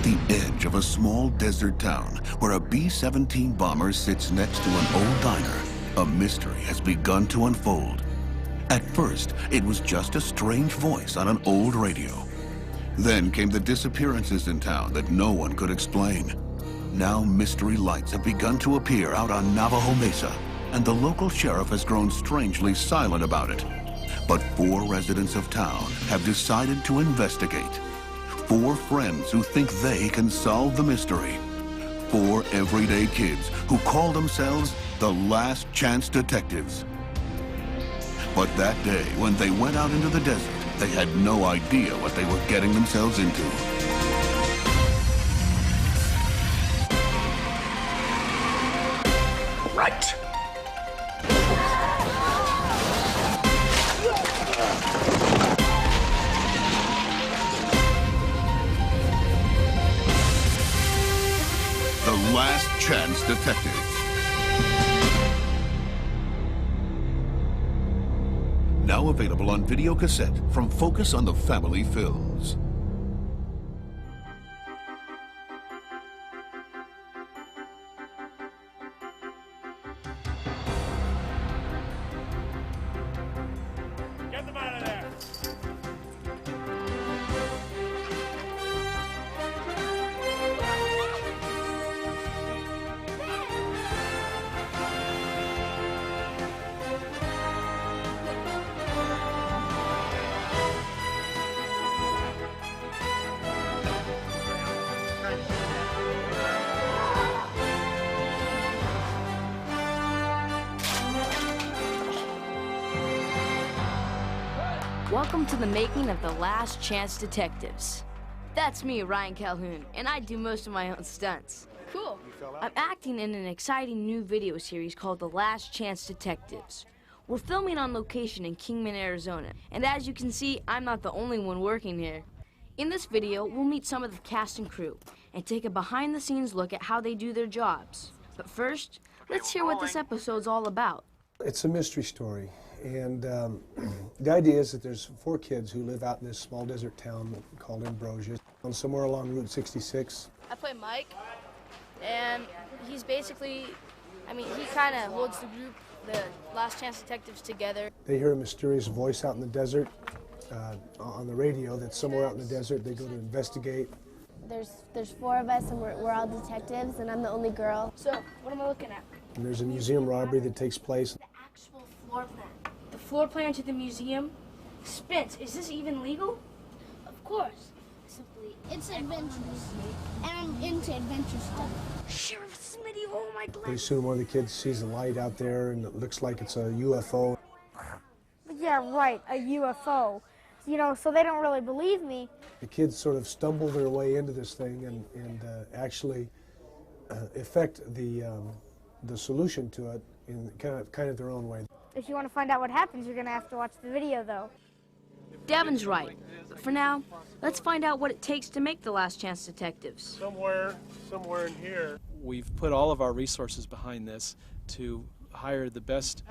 the edge of a small desert town where a B-17 bomber sits next to an old diner, a mystery has begun to unfold. At first, it was just a strange voice on an old radio. Then came the disappearances in town that no one could explain. Now mystery lights have begun to appear out on Navajo Mesa, and the local sheriff has grown strangely silent about it. But 4 residents of town have decided to investigate. 4 friends who think they can solve the mystery. 4 everyday kids who call themselves the Last Chance Detectives. But that day, when they went out into the desert, they had no idea what they were getting themselves into. Right. The Last Chance Detectives. Now available on video cassette from Focus on the Family Films. Get them out of there! Welcome to the making of The Last Chance Detectives. That's me, Ryan Calhoun, and I do most of my own stunts. Cool. I'm acting in an exciting new video series called The Last Chance Detectives. We're filming on location in Kingman, Arizona, and as you can see, I'm not the only one working here. In this video, we'll meet some of the cast and crew and take a behind-the-scenes look at how they do their jobs. But first, let's hear what this episode's all about. It's a mystery story, and the idea is that there's 4 kids who live out in this small desert town called Ambrosia, somewhere along Route 66. I play Mike, and he's basically, he kind of holds the group, the Last Chance Detectives, together. They hear a mysterious voice out in the desert on the radio that's somewhere out in the desert. They go to investigate. There's 4 of us, and we're all detectives, and I'm the only girl. So, what am I looking at? And there's a museum robbery that takes place. The actual floor plan. The floor plan to the museum? Spence, is this even legal? Of course. Simply, it's adventurous, and I'm into adventure stuff. Sheriff Smitty, oh my God. Pretty soon one of the kids sees a light out there, and it looks like it's a UFO. Yeah, right, a UFO. You know, so they don't really believe me. The kids sort of stumble their way into this thing and actually effect the solution to it in kind of their own way. If you want to find out what happens, you're going to have to watch the video, though. Devin's right, but for now, let's find out what it takes to make The Last Chance Detectives. Somewhere in here. We've put all of our resources behind this to hire the best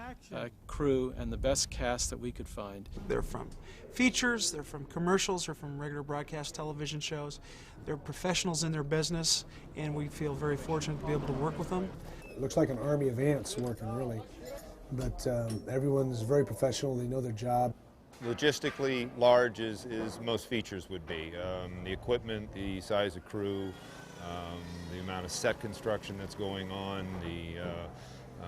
crew and the best cast that we could find. They're from features, they're from commercials, they're from regular broadcast television shows. They're professionals in their business, and we feel very fortunate to be able to work with them. It looks like an army of ants working, really. But everyone's very professional, they know their job. Logistically large as most features would be. The equipment, the size of crew, the amount of set construction that's going on, the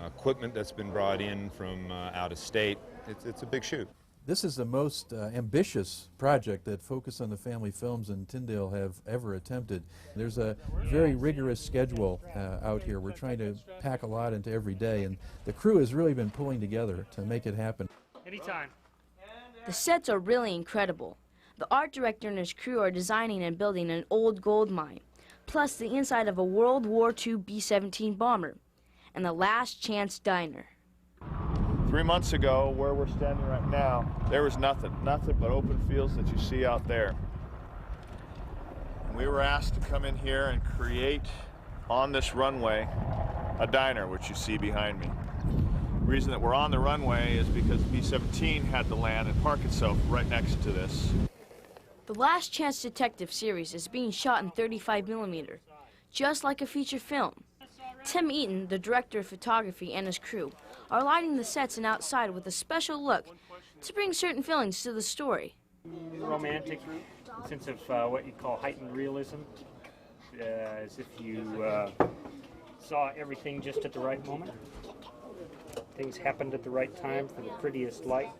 equipment that's been brought in from out of state. It's a big shoot. This is the most ambitious project that Focus on the Family Films in Tyndale have ever attempted. There's a very rigorous schedule out here. We're trying to pack a lot into every day, and the crew has really been pulling together to make it happen. Anytime. The sets are really incredible. The art director and his crew are designing and building an old gold mine, plus the inside of a World War II B-17 bomber, and the Last Chance Diner. 3 months ago, where we're standing right now, there was nothing but open fields that you see out there. And we were asked to come in here and create on this runway a diner, which you see behind me. The reason that we're on the runway is because B-17 had to land and park itself right next to this. The Last Chance Detective series is being shot in 35mm, just like a feature film. Tim Eaton, the director of photography, and his crew are lighting the sets and outside with a special look to bring certain feelings to the story. Romantic, sense of what you call heightened realism, as if you saw everything just at the right moment. Things happened at the right time for the prettiest light.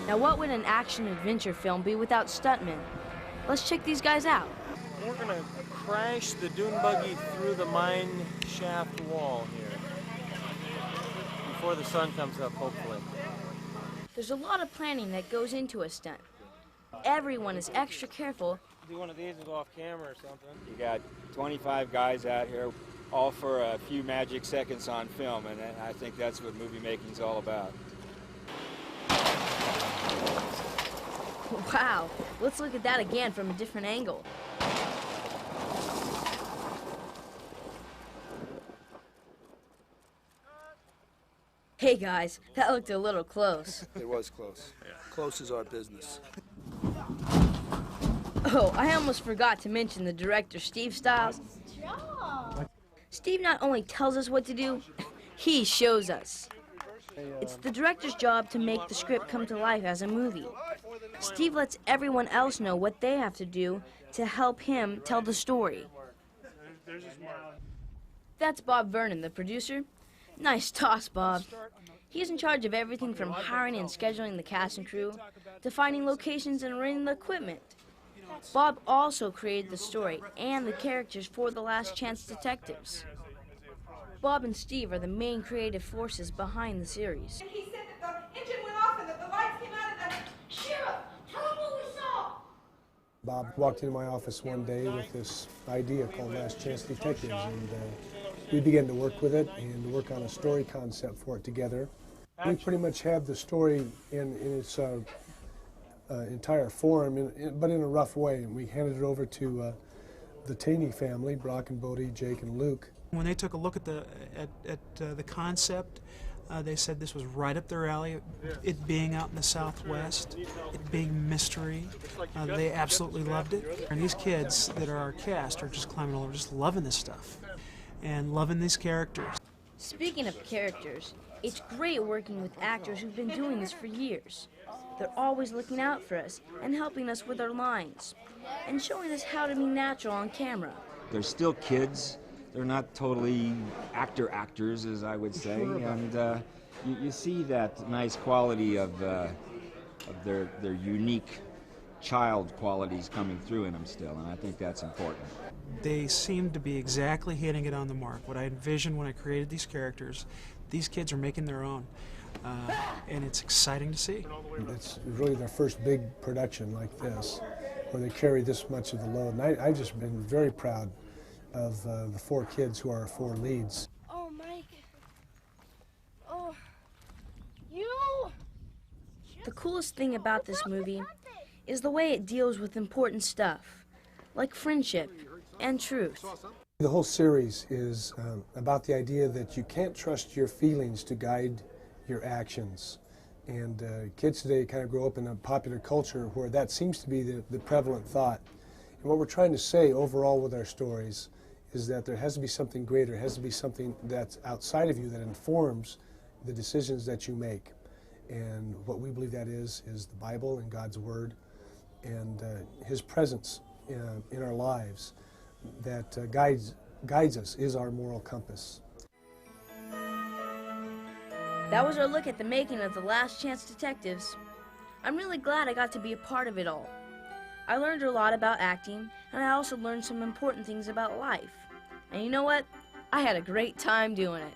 Now what would an action-adventure film be without stuntmen? Let's check these guys out. We're going to crash the dune buggy through the mine shaft wall here before the sun comes up, hopefully. There's a lot of planning that goes into a stunt. Everyone is extra careful. Do one of these and go off camera or something. You got 25 guys out here, all for a few magic seconds on film, and I think that's what movie making's all about. Wow, let's look at that again from a different angle. Hey guys, that looked a little close. It was close. Close is our business. Oh, I almost forgot to mention the director, Steve Stiles. Steve not only tells us what to do, he shows us. It's the director's job to make the script come to life as a movie. Steve lets everyone else know what they have to do to help him tell the story. That's Bob Vernon, the producer. Nice toss, Bob. He's in charge of everything from hiring and scheduling the cast and crew to finding locations and renting the equipment. Bob also created the story and the characters for The Last Chance Detectives. Bob and Steve are the main creative forces behind the series. He said that the engine went off and that the lights came out and the sheriff, tell him what we saw. Bob walked into my office one day with this idea called Last Chance Detectives, and we began to work with it and work on a story concept for it together. We pretty much have the story in its entire form, but in a rough way. We handed it over to the Taney family, Brock and Bodie, Jake and Luke. When they took a look at the concept, they said this was right up their alley, it being out in the Southwest, it being mystery. They absolutely loved it. And these kids that are our cast are just climbing all over, just loving this stuff and loving these characters. Speaking of characters, it's great working with actors who've been doing this for years. They're always looking out for us and helping us with our lines and showing us how to be natural on camera. They're still kids. They're not totally actors, as I would say, and you see that nice quality of their unique child qualities coming through in them still, and I think that's important. They seem to be exactly hitting it on the mark. What I envisioned when I created these characters, these kids are making their own, and it's exciting to see. It's really their first big production like this, where they carry this much of the load, and I've just been very proud of the 4 kids who are our 4 leads. Oh, Mike. Oh, you! The coolest thing about this movie is the way it deals with important stuff, like friendship and truth. The whole series is about the idea that you can't trust your feelings to guide your actions. And kids today kind of grow up in a popular culture where that seems to be the prevalent thought. And what we're trying to say overall with our stories is that there has to be something greater, has to be something that's outside of you that informs the decisions that you make. And what we believe that is the Bible and God's Word and His presence in our lives that guides us, is our moral compass. That was our look at the making of The Last Chance Detectives. I'm really glad I got to be a part of it all. I learned a lot about acting, and I also learned some important things about life. And you know what? I had a great time doing it.